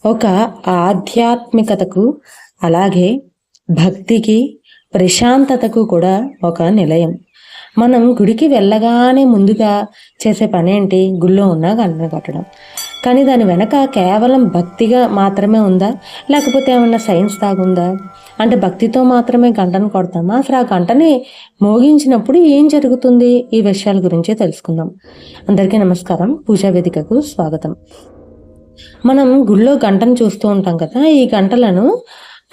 ఒక ఆధ్యాత్మికతకు, అలాగే భక్తికి, ప్రశాంతతకు కూడా ఒక నిలయం. మనం గుడికి వెళ్ళగానే ముందుగా చేసే పనేంటి? గుళ్ళో ఉన్న గంటను కొట్టడం. కానీ దాని వెనక కేవలం భక్తిగా మాత్రమే ఉందా? లేకపోతే ఏమన్నా సైన్స్ దాగుందా? అంటే భక్తితో మాత్రమే గంటను కొడతామా? అసలు ఆ గంటని మోగించినప్పుడు ఏం జరుగుతుంది? ఈ విషయాల గురించి తెలుసుకుందాం. అందరికీ నమస్కారం. పూజా వేదికకు స్వాగతం. మనం గుళ్ళో గంటను చూస్తూ ఉంటాం కదా! ఈ గంటలను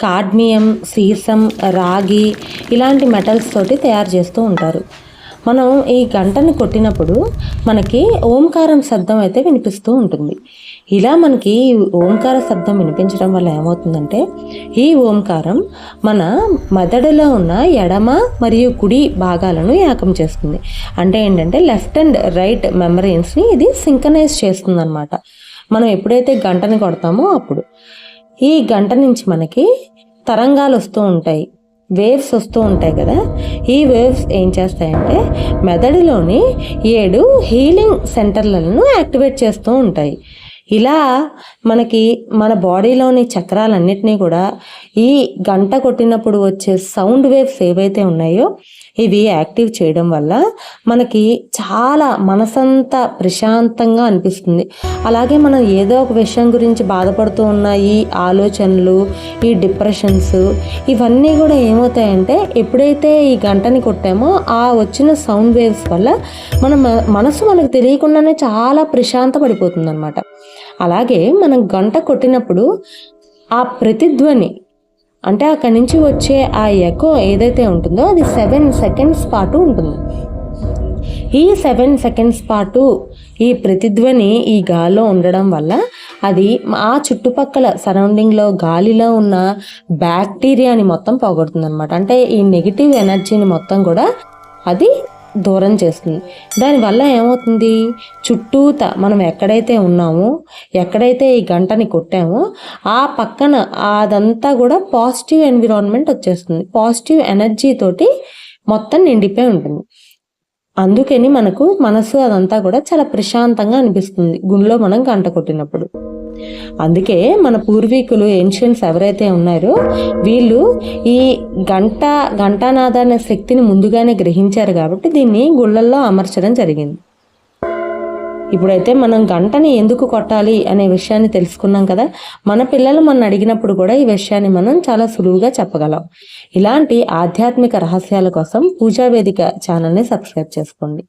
కాడ్మియం, సీసం, రాగి ఇలాంటి మెటల్స్ తోటి తయారు చేస్తూ ఉంటారు. మనం ఈ గంటని కొట్టినప్పుడు మనకి ఓంకారం శబ్దం అయితే వినిపిస్తూ ఉంటుంది. ఇలా మనకి ఓంకార శబ్దం వినిపించడం వల్ల ఏమవుతుందంటే, ఈ ఓంకారం మన మెదడులో ఉన్న ఎడమ మరియు కుడి భాగాలను ఏకం చేస్తుంది. అంటే ఏంటంటే లెఫ్ట్ అండ్ రైట్ మెమరీస్ని ఇది సింకనైజ్ చేస్తుంది అనమాట. మనం ఎప్పుడైతే గంటని కొడతామో అప్పుడు ఈ గంట నుంచి మనకి తరంగాలు వస్తూ ఉంటాయి, వేవ్స్ వస్తూ ఉంటాయి కదా. ఈ వేవ్స్ ఏం చేస్తాయంటే మెదడులోని 7 హీలింగ్ సెంటర్లను యాక్టివేట్ చేస్తూ ఉంటాయి. ఇలా మనకి మన బాడీలోని చక్రాలన్నిటినీ కూడా ఈ గంట కొట్టినప్పుడు వచ్చే సౌండ్ వేవ్స్ ఏవైతే ఉన్నాయో ఇవి యాక్టివ్ చేయడం వల్ల మనకి చాలా మనసంతా ప్రశాంతంగా అనిపిస్తుంది. అలాగే మనం ఏదో ఒక విషయం గురించి బాధపడుతూ ఉన్న ఈ ఆలోచనలు, ఈ డిప్రెషన్స్ ఇవన్నీ కూడా ఏమవుతాయంటే ఎప్పుడైతే ఈ గంటని కొట్టామో ఆ వచ్చిన సౌండ్ వేవ్స్ వల్ల మన మనసు మనకు తెలియకుండానే చాలా ప్రశాంత పడిపోతుంది అనమాట. అలాగే మనం గంట కొట్టినప్పుడు ఆ ప్రతిధ్వని అంటే అక్కడి నుంచి వచ్చే ఆ ఎకో ఏదైతే ఉంటుందో అది 7 సెకండ్స్ పాటు ఉంటుంది. ఈ 7 సెకండ్స్ పాటు ఈ ప్రతిధ్వని ఈ గాల్లో ఉండడం వల్ల అది ఆ చుట్టుపక్కల సరౌండింగ్లో గాలిలో ఉన్న బ్యాక్టీరియాని మొత్తం పోగొడుతుంది అనమాట. అంటే ఈ నెగిటివ్ ఎనర్జీని మొత్తం కూడా అది దూరం చేస్తుంది. దానివల్ల ఏమవుతుంది, చుట్టూత మనం ఎక్కడైతే ఉన్నామో, ఎక్కడైతే ఈ గంటని కొట్టామో ఆ పక్కన అదంతా కూడా పాజిటివ్ ఎన్విరాన్మెంట్ వచ్చేస్తుంది. పాజిటివ్ ఎనర్జీ తోటి మొత్తం నిండిపోయి ఉంటుంది. అందుకని మనకు మనసు అదంతా కూడా చాలా ప్రశాంతంగా అనిపిస్తుంది గుళ్ళో మనం గంట కొట్టినప్పుడు. అందుకే మన పూర్వీకులు ఏన్షియన్స్ ఎవరైతే ఉన్నారో వీళ్ళు ఈ ఘంటానాదాన శక్తిని ముందుగానే గ్రహించారు కాబట్టి దీన్ని గుళ్ళల్లో అమర్చడం జరిగింది. ఇప్పుడైతే మనం గంటని ఎందుకు కొట్టాలి అనే విషయాన్ని తెలుసుకున్నాం కదా. మన పిల్లలు మనం అడిగినప్పుడు కూడా ఈ విషయాన్ని మనం చాలా సులువుగా చెప్పగలం. ఇలాంటి ఆధ్యాత్మిక రహస్యాల కోసం పూజా వేదిక ఛానల్ని సబ్స్క్రైబ్ చేసుకోండి.